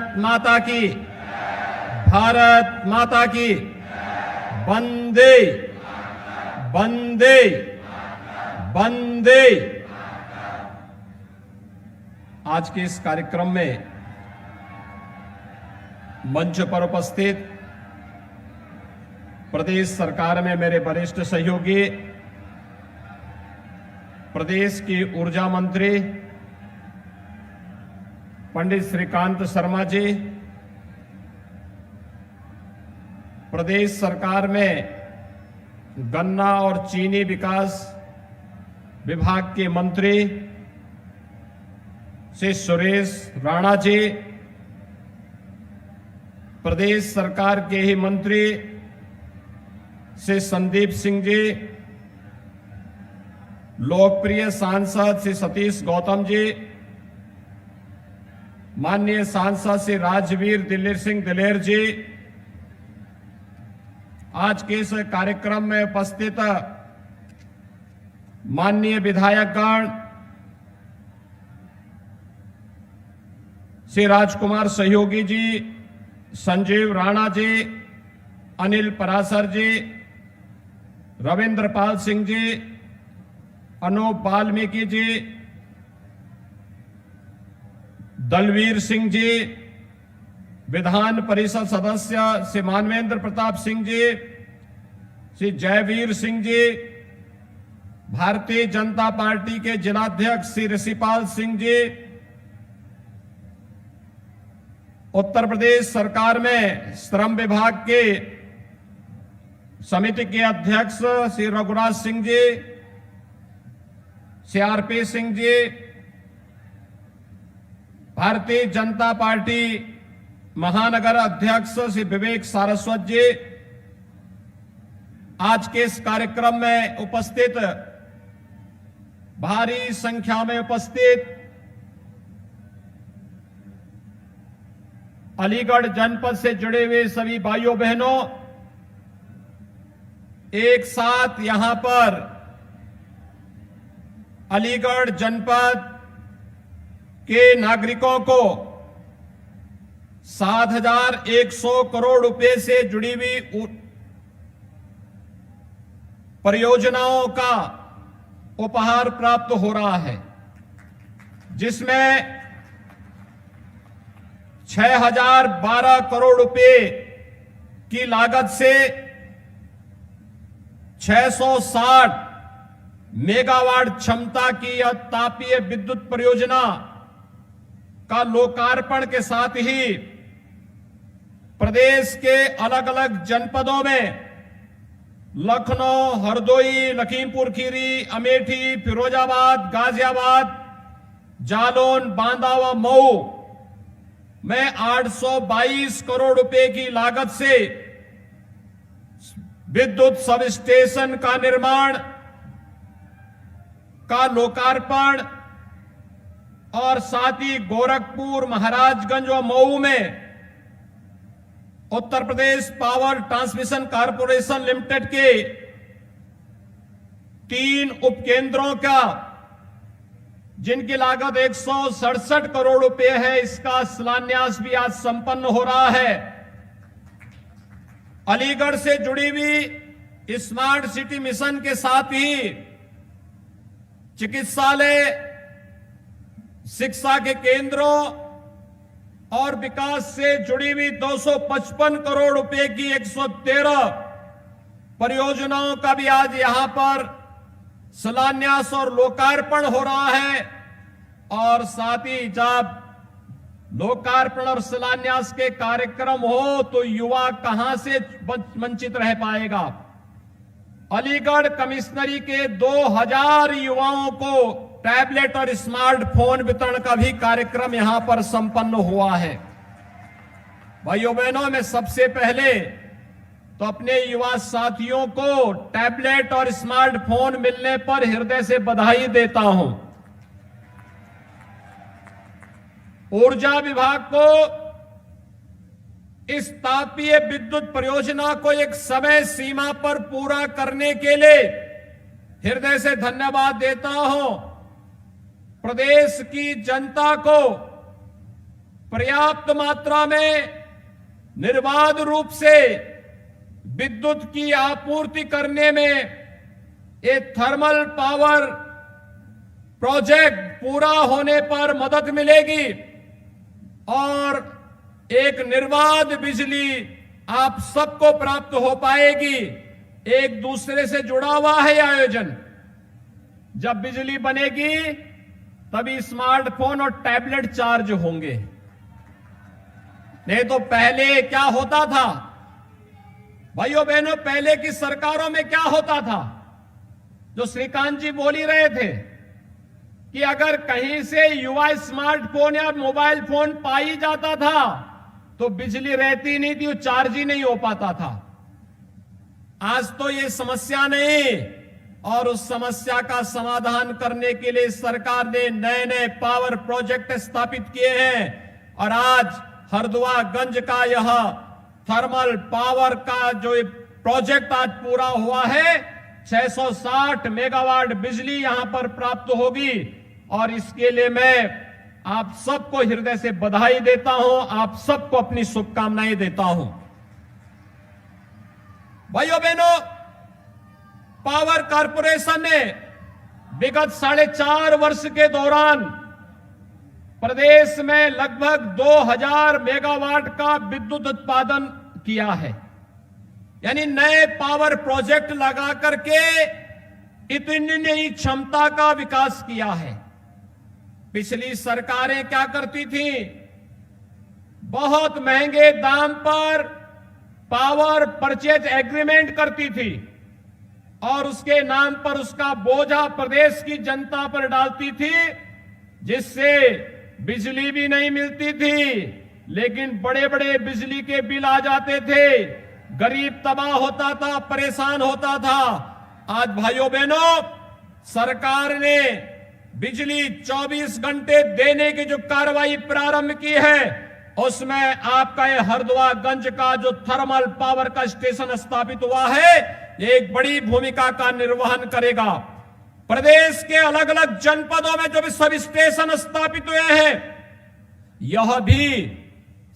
भारत माता की, भारत माता की, वंदे वंदे वंदे। आज के इस कार्यक्रम में मंच पर उपस्थित प्रदेश सरकार में मेरे वरिष्ठ सहयोगी, प्रदेश की ऊर्जा मंत्री पंडित श्रीकांत शर्मा जी, प्रदेश सरकार में गन्ना और चीनी विकास विभाग के मंत्री श्री सुरेश राणा जी, प्रदेश सरकार के ही मंत्री श्री संदीप सिंह जी, लोकप्रिय सांसद श्री सतीश गौतम जी, माननीय सांसद श्री राजवीर दिलेर सिंह दिलेर जी, आज के इस कार्यक्रम में उपस्थित माननीय विधायकगण श्री राजकुमार सहयोगी जी, संजीव राणा जी, अनिल परासर जी, रविंद्रपाल सिंह जी, अनूप वाल्मीकि जी, दलवीर सिंह जी, विधान परिषद सदस्य श्री मानवेंद्र प्रताप सिंह जी, श्री जयवीर सिंह जी, भारतीय जनता पार्टी के जिलाध्यक्ष श्री ऋषिपाल सिंह जी, उत्तर प्रदेश सरकार में श्रम विभाग के समिति के अध्यक्ष श्री रघुराज सिंह जी, श्री आरपी सिंह जी, भारतीय जनता पार्टी महानगर अध्यक्ष श्री विवेक सारस्वत जी, आज के इस कार्यक्रम में उपस्थित भारी संख्या में उपस्थित अलीगढ़ जनपद से जुड़े हुए सभी भाइयों बहनों, एक साथ यहां पर अलीगढ़ जनपद के नागरिकों को 7,100 करोड़ रुपए से जुड़ी हुई परियोजनाओं का उपहार प्राप्त हो रहा है, जिसमें 6,012 करोड़ रुपए की लागत से 660 मेगावाट क्षमता की यह तापीय विद्युत परियोजना का लोकार्पण के साथ ही प्रदेश के अलग अलग जनपदों में लखनऊ, हरदोई, लखीमपुर खीरी, अमेठी, फिरोजाबाद, गाजियाबाद, जालौन, बांदा व मऊ में 822 करोड़ रुपए की लागत से विद्युत सब स्टेशन का निर्माण का लोकार्पण और साथ ही गोरखपुर, महाराजगंज और मऊ में Uttar Pradesh power transmission corporation limited के 3 उपकेंद्रों का, जिनकी लागत 167 करोड़ रुपए है, इसका शिलान्यास भी आज संपन्न हो रहा है। अलीगढ़ से जुड़ी हुई स्मार्ट सिटी मिशन के साथ ही चिकित्सालय, शिक्षा के केंद्रों और विकास से जुड़ी हुई 255 करोड़ रुपए की 113 परियोजनाओं का भी आज यहां पर शिलान्यास और लोकार्पण हो रहा है। और साथ ही जब लोकार्पण और शिलान्यास के कार्यक्रम हो तो युवा कहां से वंचित रह पाएगा। अलीगढ़ कमिश्नरी के 2000 युवाओं को टैबलेट और स्मार्टफोन वितरण का भी कार्यक्रम यहां पर संपन्न हुआ है। भाइयों बहनों, मैं सबसे पहले तो अपने युवा साथियों को टैबलेट और स्मार्टफोन मिलने पर हृदय से बधाई देता हूं। ऊर्जा विभाग को इस तापीय विद्युत परियोजना को एक समय सीमा पर पूरा करने के लिए हृदय से धन्यवाद देता हूं। प्रदेश की जनता को पर्याप्त मात्रा में निर्बाध रूप से विद्युत की आपूर्ति करने में ये थर्मल पावर प्रोजेक्ट पूरा होने पर मदद मिलेगी और एक निर्बाध बिजली आप सबको प्राप्त हो पाएगी। एक दूसरे से जुड़ा हुआ है यह आयोजन। जब बिजली बनेगी तभी स्मार्टफोन और टैबलेट चार्ज होंगे, नहीं तो पहले क्या होता था भाइयों बहनों, पहले की सरकारों में क्या होता था, जो श्रीकांत जी बोल ही रहे थे कि अगर कहीं से युवा स्मार्टफोन या मोबाइल फोन पा ही जाता था तो बिजली रहती नहीं थी, वो चार्ज ही नहीं हो पाता था। आज तो ये समस्या नहीं, और उस समस्या का समाधान करने के लिए सरकार ने नए नए पावर प्रोजेक्ट स्थापित किए हैं। और आज हरदुआगंज का यह थर्मल पावर का जो प्रोजेक्ट आज पूरा हुआ है, 660 मेगावाट बिजली यहां पर प्राप्त होगी। और इसके लिए मैं आप सबको हृदय से बधाई देता हूं, आप सबको अपनी शुभकामनाएं देता हूं। भाइयों बहनों, पावर कॉरपोरेशन ने विगत 4.5 वर्ष के दौरान प्रदेश में लगभग 2000 मेगावाट का विद्युत उत्पादन किया है। यानी नए पावर प्रोजेक्ट लगा करके इतनी नई क्षमता का विकास किया है। पिछली सरकारें क्या करती थी, बहुत महंगे दाम पर पावर परचेज एग्रीमेंट करती थी और उसके नाम पर उसका बोझा प्रदेश की जनता पर डालती थी, जिससे बिजली भी नहीं मिलती थी, लेकिन बड़े बड़े बिजली के बिल आ जाते थे, गरीब तबाह होता था, परेशान होता था। आज भाइयों बहनों, सरकार ने बिजली 24 घंटे देने की जो कार्रवाई प्रारंभ की है, उसमें आपका ये हरदुआगंज का जो थर्मल पावर का स्टेशन स्थापित हुआ है, ये एक बड़ी भूमिका का निर्वहन करेगा। प्रदेश के अलग अलग जनपदों में जो भी सब स्टेशन स्थापित हुए हैं, यह भी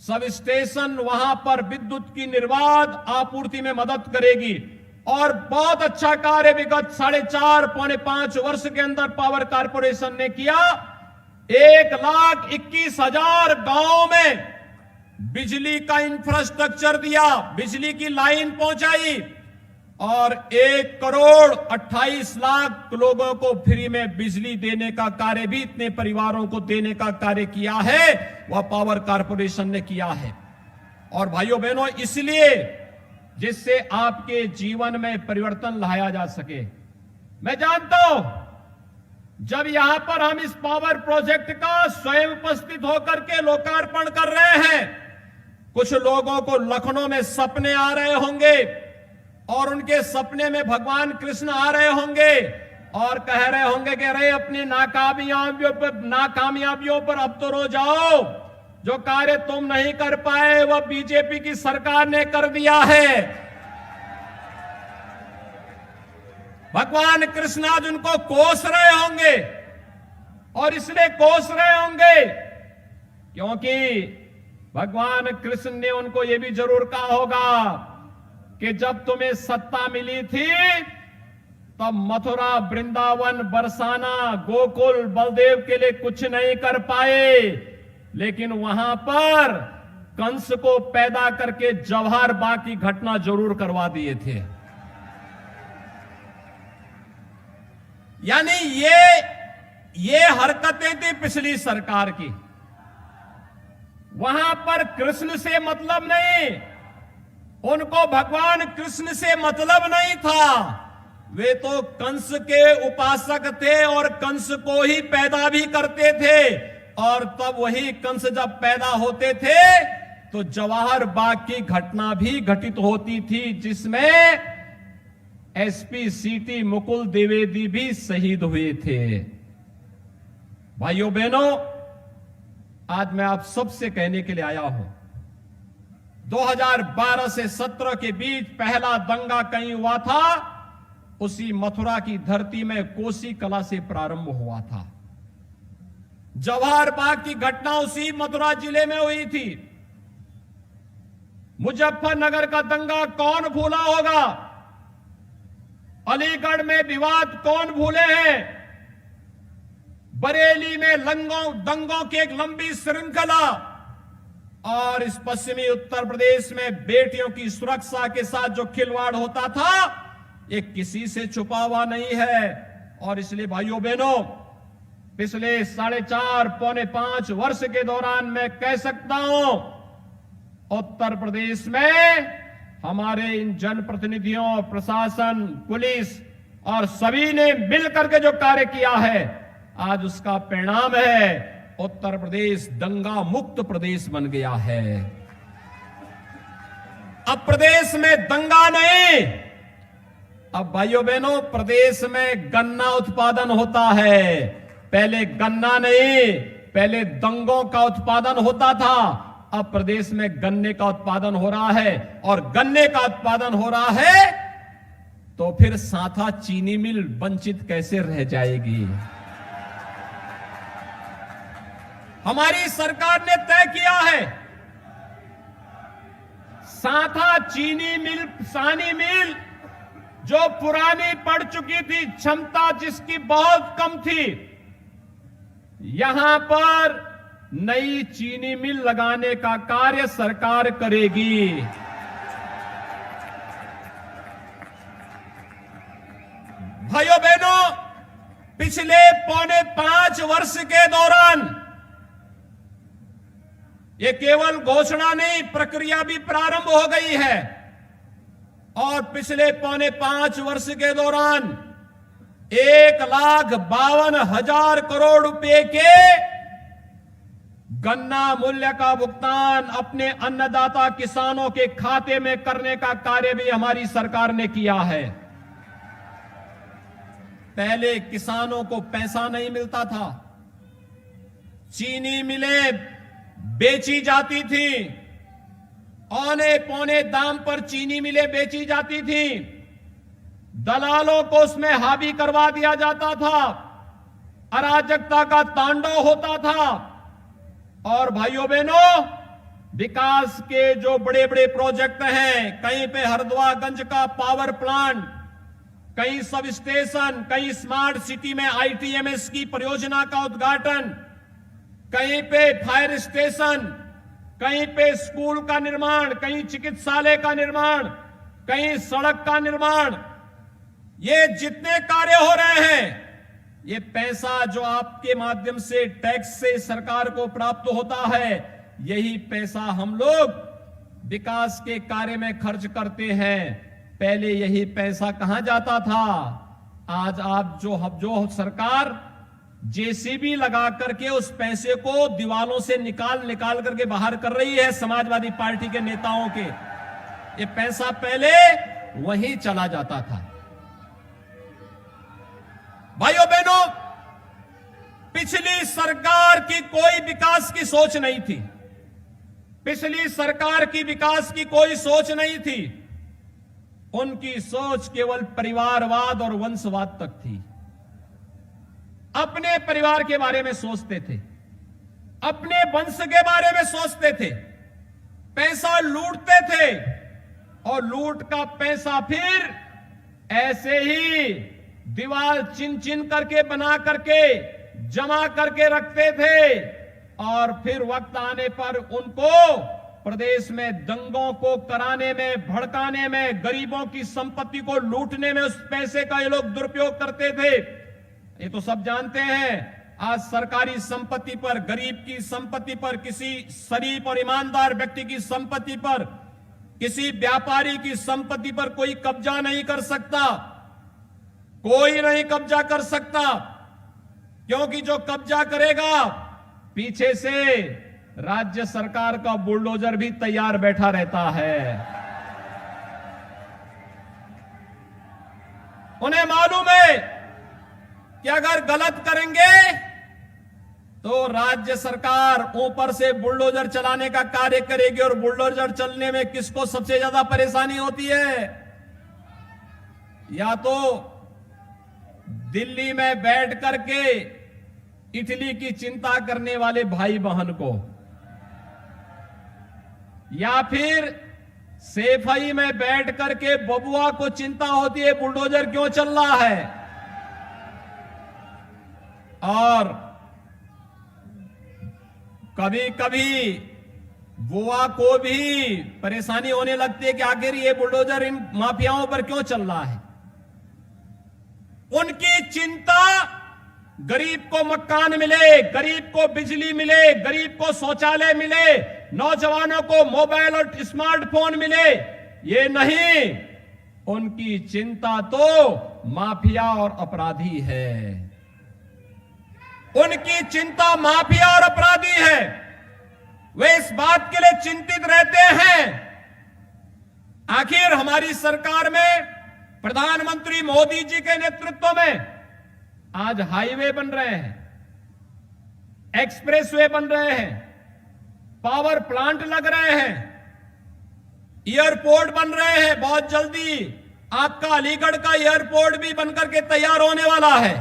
सब स्टेशन वहां पर विद्युत की निर्बाध आपूर्ति में मदद करेगी। और बहुत अच्छा कार्य विगत 4.5 पौने 5 वर्ष के अंदर पावर कॉरपोरेशन ने किया। 1,21,000 गांवों में बिजली का इंफ्रास्ट्रक्चर दिया, बिजली की लाइन पहुंचाई और 1,28,00,000 लोगों को फ्री में बिजली देने का कार्य भी, इतने परिवारों को देने का कार्य किया है, वह पावर कॉरपोरेशन ने किया है। और भाइयों बहनों, इसलिए जिससे आपके जीवन में परिवर्तन लाया जा सके। मैं जानता हूं जब यहां पर हम इस पावर प्रोजेक्ट का स्वयं उपस्थित होकर के लोकार्पण कर रहे हैं, कुछ लोगों को लखनऊ में सपने आ रहे होंगे और उनके सपने में भगवान कृष्ण आ रहे होंगे और कह रहे होंगे कि अरे अपनी नाकामयाबियों पर अब तो रो जाओ, जो कार्य तुम नहीं कर पाए वह बीजेपी की सरकार ने कर दिया है। भगवान कृष्ण आज उनको कोस रहे होंगे, और इसलिए कोस रहे होंगे क्योंकि भगवान कृष्ण ने उनको यह भी जरूर कहा होगा कि जब तुम्हें सत्ता मिली थी तब मथुरा, वृंदावन, बरसाना, गोकुल, बलदेव के लिए कुछ नहीं कर पाए, लेकिन वहां पर कंस को पैदा करके जवाहर बाग की घटना जरूर करवा दिए थे। यानी ये हरकतें थी पिछली सरकार की। वहां पर कृष्ण से मतलब नहीं, उनको भगवान कृष्ण से मतलब नहीं था, वे तो कंस के उपासक थे और कंस को ही पैदा भी करते थे। और तब वही कंस जब पैदा होते थे तो जवाहर बाग की घटना भी घटित होती थी, जिसमें एसपी सीटी मुकुल द्विवेदी भी शहीद हुए थे। भाइयों बहनों, आज मैं आप सबसे कहने के लिए आया हूं, 2012 से 17 के बीच पहला दंगा कहीं हुआ था, उसी मथुरा की धरती में कोसी कला से प्रारंभ हुआ था। जवाहर बाग की घटना उसी मथुरा जिले में हुई थी। मुजफ्फरनगर का दंगा कौन भूला होगा? अलीगढ़ में विवाद कौन भूले हैं? बरेली में दंगों की एक लंबी श्रृंखला, और इस पश्चिमी उत्तर प्रदेश में बेटियों की सुरक्षा के साथ जो खिलवाड़ होता था, ये किसी से छुपा हुआ नहीं है। और इसलिए भाइयों बहनों, पिछले 4.5 पौने 5 वर्ष के दौरान मैं कह सकता हूं, उत्तर प्रदेश में हमारे इन जनप्रतिनिधियों, प्रशासन, पुलिस और सभी ने मिलकर के जो कार्य किया है, आज उसका परिणाम है उत्तर प्रदेश दंगा मुक्त प्रदेश बन गया है। अब प्रदेश में दंगा नहीं, अब भाइयों बहनों प्रदेश में गन्ना उत्पादन होता है। पहले गन्ना नहीं, पहले दंगों का उत्पादन होता था। अब प्रदेश में गन्ने का उत्पादन हो रहा है, और गन्ने का उत्पादन हो रहा है तो फिर साथा चीनी मिल वंचित कैसे रह जाएगी? हमारी सरकार ने तय किया है, साथा चीनी मिल, सानी मिल जो पुरानी पड़ चुकी थी, क्षमता जिसकी बहुत कम थी, यहां पर नई चीनी मिल लगाने का कार्य सरकार करेगी। भाइयों बहनों, पिछले पौने 5 वर्ष के दौरान ये केवल घोषणा नहीं, प्रक्रिया भी प्रारंभ हो गई है। और पिछले पौने 5 वर्ष के दौरान 1,52,000 करोड़ रुपए के गन्ना मूल्य का भुगतान अपने अन्नदाता किसानों के खाते में करने का कार्य भी हमारी सरकार ने किया है। पहले किसानों को पैसा नहीं मिलता था, चीनी मिलें बेची जाती थी, औने पौने दाम पर चीनी मिलें बेची जाती थी, दलालों को उसमें हावी करवा दिया जाता था, अराजकता का तांडव होता था। और भाइयों बहनों, विकास के जो बड़े बड़े प्रोजेक्ट हैं, कहीं पे हरदुआगंज का पावर प्लांट, कहीं सब स्टेशन, कहीं स्मार्ट सिटी में ITMS की परियोजना का उद्घाटन, कहीं पे फायर स्टेशन, कहीं पे स्कूल का निर्माण, कहीं चिकित्सालय का निर्माण, कहीं सड़क का निर्माण, ये जितने कार्य हो रहे हैं, ये पैसा जो आपके माध्यम से टैक्स से सरकार को प्राप्त होता है, यही पैसा हम लोग विकास के कार्य में खर्च करते हैं। पहले यही पैसा कहां जाता था? आज आप जो सरकार JCB लगा करके उस पैसे को दीवालों से निकाल करके बाहर कर रही है समाजवादी पार्टी के नेताओं के, ये पैसा पहले वहीं चला जाता था। भाइयों बहनों, पिछली सरकार की कोई विकास की सोच नहीं थी, पिछली सरकार की विकास की कोई सोच नहीं थी। उनकी सोच केवल परिवारवाद और वंशवाद तक थी। अपने परिवार के बारे में सोचते थे, अपने वंश के बारे में सोचते थे, पैसा लूटते थे, और लूट का पैसा फिर ऐसे ही दीवार चिन चिन करके बना करके जमा करके रखते थे, और फिर वक्त आने पर उनको प्रदेश में दंगों को कराने में, भड़काने में, गरीबों की संपत्ति को लूटने में उस पैसे का ये लोग दुरुपयोग करते थे। ये तो सब जानते हैं। आज सरकारी संपत्ति पर, गरीब की संपत्ति पर, किसी शरीफ और ईमानदार व्यक्ति की संपत्ति पर, किसी व्यापारी की संपत्ति पर कोई कब्जा नहीं कर सकता, कोई नहीं कब्जा कर सकता, क्योंकि जो कब्जा करेगा पीछे से राज्य सरकार का बुलडोजर भी तैयार बैठा रहता है। उन्हें मालूम है कि अगर गलत करेंगे तो राज्य सरकार ऊपर से बुलडोजर चलाने का कार्य करेगी, और बुलडोजर चलने में किसको सबसे ज्यादा परेशानी होती है? या तो दिल्ली में बैठ करके इटली की चिंता करने वाले भाई बहन को, या फिर सेफई में बैठ करके बबुआ को चिंता होती है बुलडोजर क्यों चल रहा है, और कभी कभी बुआ को भी परेशानी होने लगती है कि आखिर ये बुलडोजर इन माफियाओं पर क्यों चल रहा है। उनकी चिंता गरीब को मकान मिले, गरीब को बिजली मिले, गरीब को शौचालय मिले, नौजवानों को मोबाइल और स्मार्टफोन मिले, ये नहीं। उनकी चिंता तो माफिया और अपराधी है। उनकी चिंता माफिया और अपराधी है। वे इस बात के लिए चिंतित रहते हैं, आखिर हमारी सरकार में प्रधानमंत्री मोदी जी के नेतृत्व में आज हाईवे बन रहे हैं, एक्सप्रेसवे बन रहे हैं, पावर प्लांट लग रहे हैं, एयरपोर्ट बन रहे हैं। बहुत जल्दी आपका अलीगढ़ का एयरपोर्ट भी बनकर के तैयार होने वाला है।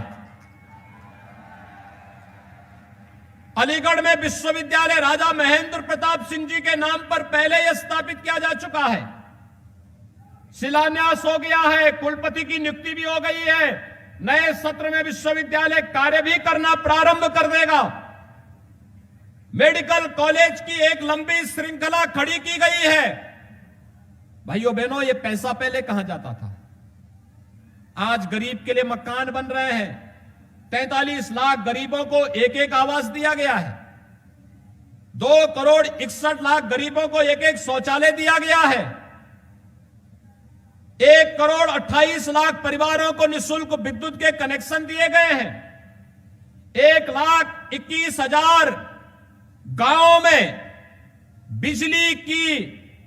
अलीगढ़ में विश्वविद्यालय राजा महेंद्र प्रताप सिंह जी के नाम पर पहले यह स्थापित किया जा चुका है, शिलान्यास हो गया है, कुलपति की नियुक्ति भी हो गई है। नए सत्र में विश्वविद्यालय कार्य भी करना प्रारंभ कर देगा। मेडिकल कॉलेज की एक लंबी श्रृंखला खड़ी की गई है। भाइयों बहनों, यह पैसा पहले कहां जाता था? आज गरीब के लिए मकान बन रहे हैं। 43 लाख गरीबों को एक एक आवास दिया गया है। 2 करोड़ 61 लाख गरीबों को एक एक शौचालय दिया गया है। 1 करोड़ 28 लाख परिवारों को निःशुल्क विद्युत के कनेक्शन दिए गए हैं। 1,21,000 गांवों में बिजली की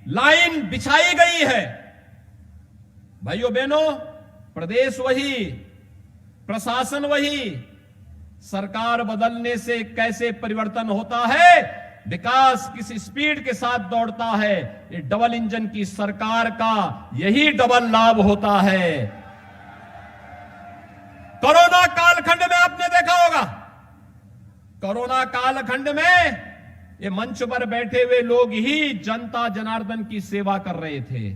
लाइन बिछाई गई है। भाइयों बहनों, प्रदेश वही, प्रशासन वही, सरकार बदलने से कैसे परिवर्तन होता है, विकास किस स्पीड के साथ दौड़ता है, ये डबल इंजन की सरकार का यही डबल लाभ होता है। कोरोना कालखंड में आपने देखा होगा, कोरोना कालखंड में ये मंच पर बैठे हुए लोग ही जनता जनार्दन की सेवा कर रहे थे।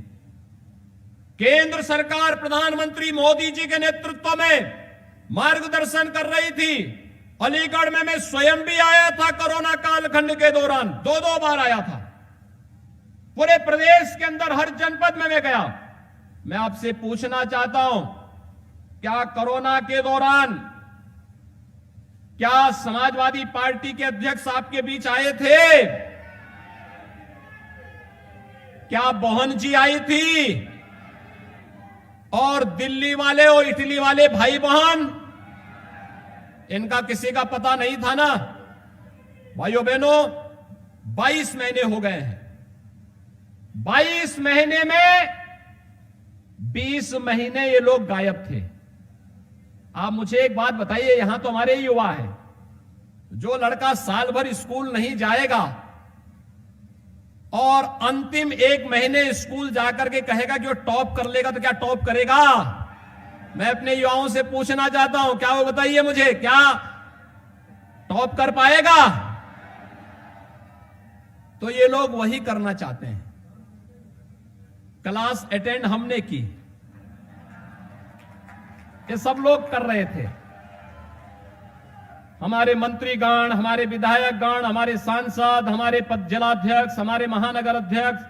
केंद्र सरकार प्रधानमंत्री मोदी जी के नेतृत्व में मार्गदर्शन कर रही थी। अलीगढ़ में मैं स्वयं भी आया था कोरोना कालखंड के दौरान, 2 बार आया था। पूरे प्रदेश के अंदर हर जनपद में मैं गया। मैं आपसे पूछना चाहता हूं, क्या कोरोना के दौरान क्या समाजवादी पार्टी के अध्यक्ष आपके बीच आए थे? क्या बहन जी आई थी? और दिल्ली वाले और इटली वाले भाई बहन, इनका किसी का पता नहीं था ना? भाइयों बहनों, 22 महीने हो गए हैं। 22 महीने में 20 महीने ये लोग गायब थे। आप मुझे एक बात बताइए, यहां तो हमारे ही युवा है, जो लड़का साल भर स्कूल नहीं जाएगा और अंतिम 1 महीने स्कूल जाकर के कहेगा कि वो टॉप कर लेगा, तो क्या टॉप करेगा? मैं अपने युवाओं से पूछना चाहता हूं, क्या वो बताइए मुझे, क्या टॉप कर पाएगा? तो ये लोग वही करना चाहते हैं। क्लास अटेंड हमने की, ये सब लोग कर रहे थे। हमारे मंत्रीगण, हमारे विधायकगण, हमारे सांसद, हमारे जिलाध्यक्ष, हमारे महानगर अध्यक्ष,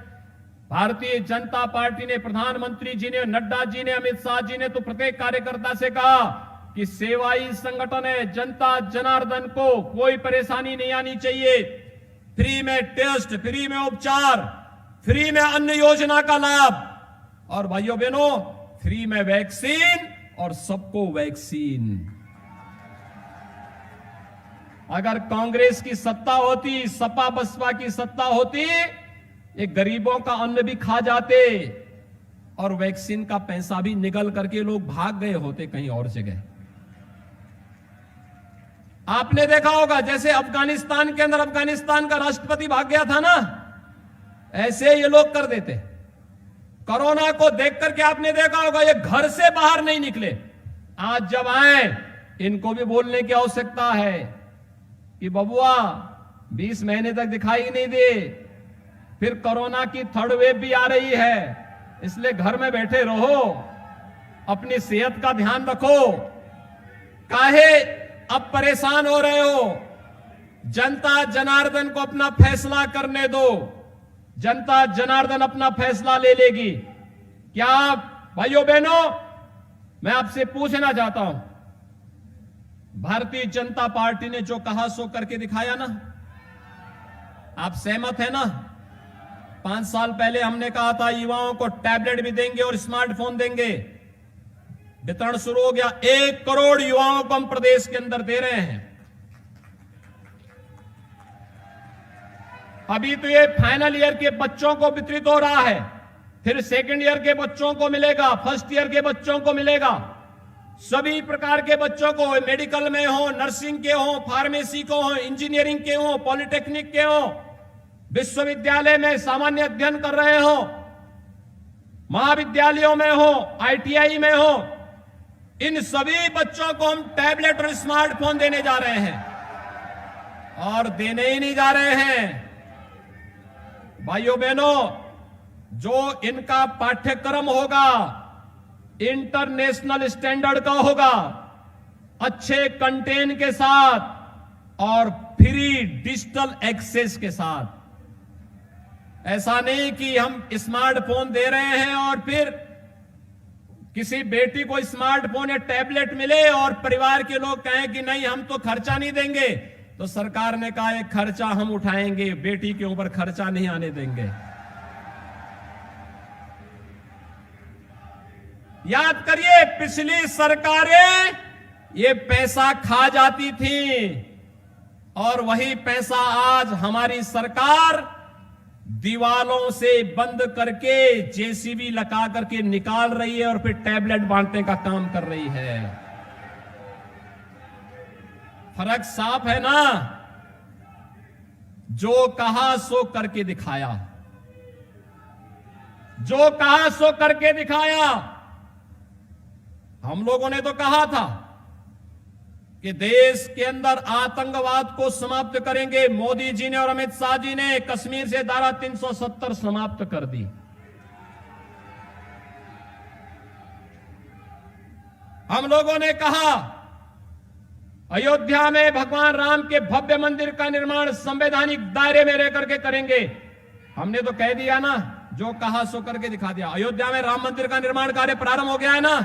भारतीय जनता पार्टी ने, प्रधानमंत्री जी ने, नड्डा जी ने, अमित शाह जी ने तो प्रत्येक कार्यकर्ता से कहा कि सेवाई संगठन है, जनता जनार्दन को कोई परेशानी नहीं आनी चाहिए। फ्री में टेस्ट, फ्री में उपचार, फ्री में अन्न योजना का लाभ, और भाइयों बहनों फ्री में वैक्सीन और सबको वैक्सीन। अगर कांग्रेस की सत्ता होती, सपा बसपा की सत्ता होती, ये गरीबों का अन्न भी खा जाते और वैक्सीन का पैसा भी निगल करके लोग भाग गए होते कहीं और जगह। आपने देखा होगा जैसे अफगानिस्तान के अंदर अफगानिस्तान का राष्ट्रपति भाग गया था ना, ऐसे ये लोग कर देते। कोरोना को देख करके आपने देखा होगा ये घर से बाहर नहीं निकले। आज जब आए, इनको भी बोलने की आवश्यकता है, कि बबुआ 20 महीने तक दिखाई नहीं दे, फिर कोरोना की थर्ड वेव भी आ रही है, इसलिए घर में बैठे रहो, अपनी सेहत का ध्यान रखो। काहे अब परेशान हो रहे हो? जनता जनार्दन को अपना फैसला करने दो, जनता जनार्दन अपना फैसला ले लेगी। क्या भाइयों बहनों, मैं आपसे पूछना चाहता हूं, भारतीय जनता पार्टी ने जो कहा सो करके दिखाया ना? आप सहमत है ना? 5 साल पहले हमने कहा था युवाओं को टैबलेट भी देंगे और स्मार्टफोन देंगे, वितरण शुरू हो गया। 1 करोड़ युवाओं को हम प्रदेश के अंदर दे रहे हैं। अभी तो ये फाइनल ईयर के बच्चों को वितरित हो रहा है, फिर सेकंड ईयर के बच्चों को मिलेगा, फर्स्ट ईयर के बच्चों को मिलेगा। सभी प्रकार के बच्चों को, मेडिकल में हो, नर्सिंग के हो, फार्मेसी को हो, इंजीनियरिंग के हो, पॉलिटेक्निक के हो, विश्वविद्यालय में सामान्य अध्ययन कर रहे हो, महाविद्यालयों में हो, आईटीआई में हो, इन सभी बच्चों को हम टैबलेट और स्मार्टफोन देने जा रहे हैं। और देने ही नहीं जा रहे हैं भाइयों बहनों, जो इनका पाठ्यक्रम होगा इंटरनेशनल स्टैंडर्ड का होगा, अच्छे कंटेंट के साथ और फ्री डिजिटल एक्सेस के साथ। ऐसा नहीं कि हम स्मार्टफोन दे रहे हैं और फिर किसी बेटी को स्मार्टफोन या टैबलेट मिले और परिवार के लोग कहें कि नहीं हम तो खर्चा नहीं देंगे। तो सरकार ने कहा है खर्चा हम उठाएंगे, बेटी के ऊपर खर्चा नहीं आने देंगे। याद करिए, पिछली सरकारें ये पैसा खा जाती थी और वही पैसा आज हमारी सरकार दीवालों से बंद करके जेसीबी लगा करके निकाल रही है और फिर टैबलेट बांटने का काम कर रही है। फर्क साफ है ना? जो कहा सो करके दिखाया, जो कहा सो करके दिखाया। हम लोगों ने तो कहा था कि देश के अंदर आतंकवाद को समाप्त करेंगे। मोदी जी ने और अमित शाह जी ने कश्मीर से धारा 370 समाप्त कर दी। हम लोगों ने कहा अयोध्या में भगवान राम के भव्य मंदिर का निर्माण संवैधानिक दायरे में रह करके करेंगे। हमने तो कह दिया ना, जो कहा सो करके दिखा दिया। अयोध्या में राम मंदिर का निर्माण कार्य प्रारंभ हो गया है ना?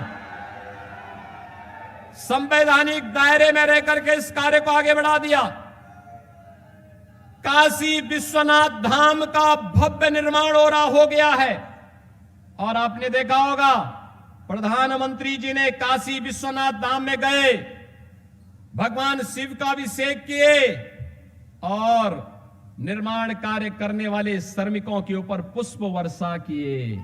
संवैधानिक दायरे में रह करके इस कार्य को आगे बढ़ा दिया। काशी विश्वनाथ धाम का भव्य निर्माण हो रहा हो गया है। और आपने देखा होगा प्रधानमंत्री जी ने काशी विश्वनाथ धाम में गए, भगवान शिव का अभिषेक किए और निर्माण कार्य करने वाले श्रमिकों के ऊपर पुष्प वर्षा किए।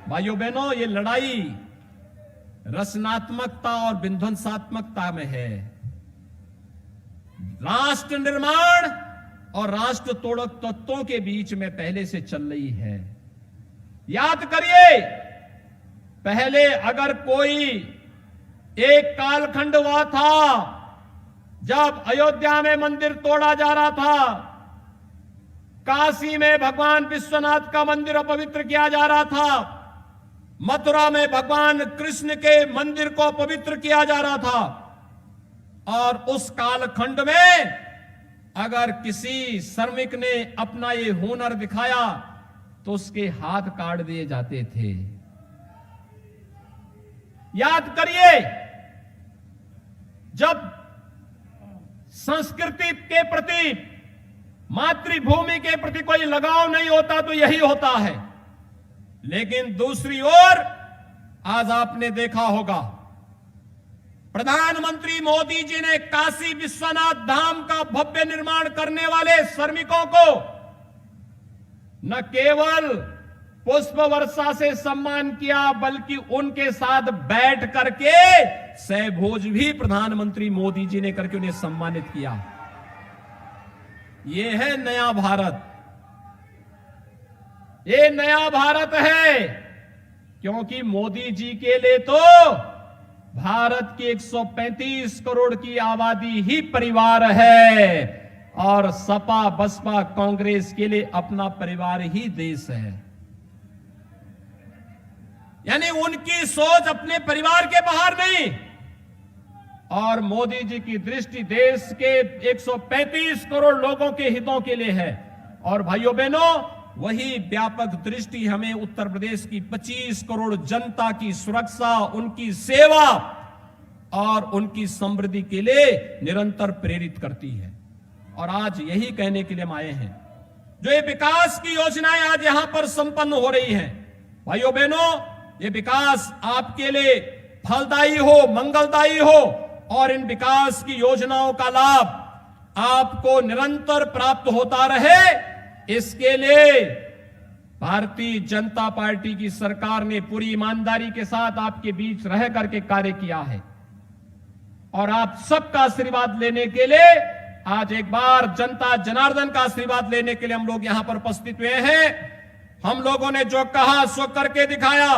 भाइयों बहनों, ये लड़ाई रचनात्मकता और विध्वंसात्मकता में है। राष्ट्र निर्माण और राष्ट्र तोड़क तत्वों के बीच में पहले से चल रही है। याद करिए, पहले अगर कोई एक कालखंड हुआ था जब अयोध्या में मंदिर तोड़ा जा रहा था, काशी में भगवान विश्वनाथ का मंदिर अपवित्र किया जा रहा था, मथुरा में भगवान कृष्ण के मंदिर को पवित्र किया जा रहा था। और उस कालखंड में अगर किसी श्रमिक ने अपना ये हुनर दिखाया तो उसके हाथ काट दिए जाते थे। याद करिए, जब संस्कृति के प्रति, मातृभूमि के प्रति कोई लगाव नहीं होता तो यही होता है। लेकिन दूसरी ओर आज आपने देखा होगा प्रधानमंत्री मोदी जी ने काशी विश्वनाथ धाम का भव्य निर्माण करने वाले श्रमिकों को न केवल पुष्प वर्षा से सम्मान किया, बल्कि उनके साथ बैठ करके सहभोज भी प्रधानमंत्री मोदी जी ने करके उन्हें सम्मानित किया। यह है नया भारत। ये नया भारत है, क्योंकि मोदी जी के लिए तो भारत की 135 करोड़ की आबादी ही परिवार है और सपा बसपा कांग्रेस के लिए अपना परिवार ही देश है। यानी उनकी सोच अपने परिवार के बाहर नहीं, और मोदी जी की दृष्टि देश के 135 करोड़ लोगों के हितों के लिए है। और भाइयों बहनों, वही व्यापक दृष्टि हमें उत्तर प्रदेश की 25 करोड़ जनता की सुरक्षा, उनकी सेवा और उनकी समृद्धि के लिए निरंतर प्रेरित करती है। और आज यही कहने के लिए हम आए हैं, जो ये विकास की योजनाएं आज यहां पर संपन्न हो रही हैं, भाइयों बहनों, ये विकास आपके लिए फलदायी हो, मंगलदायी हो, और इन विकास की योजनाओं का लाभ आपको निरंतर प्राप्त होता रहे, इसके लिए भारतीय जनता पार्टी की सरकार ने पूरी ईमानदारी के साथ आपके बीच रह करके कार्य किया है। और आप सबका आशीर्वाद लेने के लिए आज एक बार जनता जनार्दन का आशीर्वाद लेने के लिए हम लोग यहां पर उपस्थित हुए हैं। हम लोगों ने जो कहा सो करके दिखाया,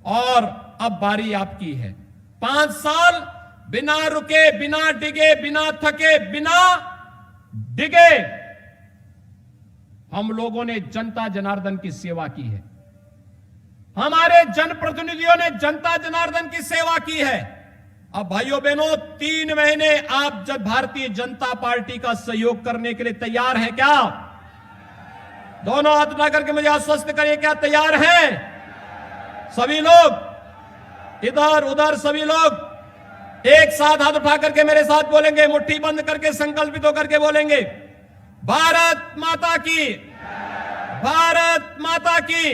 और अब बारी आपकी है। 5 साल बिना रुके, बिना डिगे, बिना थके, बिना डिगे हम लोगों ने जनता जनार्दन की सेवा की है। हमारे जनप्रतिनिधियों ने जनता जनार्दन की सेवा की है। अब भाइयों बहनों, 3 महीने आप जब भारतीय जनता पार्टी का सहयोग करने के लिए तैयार हैं क्या? दोनों हाथ उठा करके मुझे आश्वस्त करिए, क्या तैयार हैं सभी लोग? इधर उधर सभी लोग एक साथ हाथ उठा करके मेरे साथ बोलेंगे, मुट्ठी बंद करके संकल्पित होकर के बोलेंगे, भारत माता की, भारत माता की,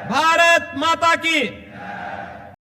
भारत माता की।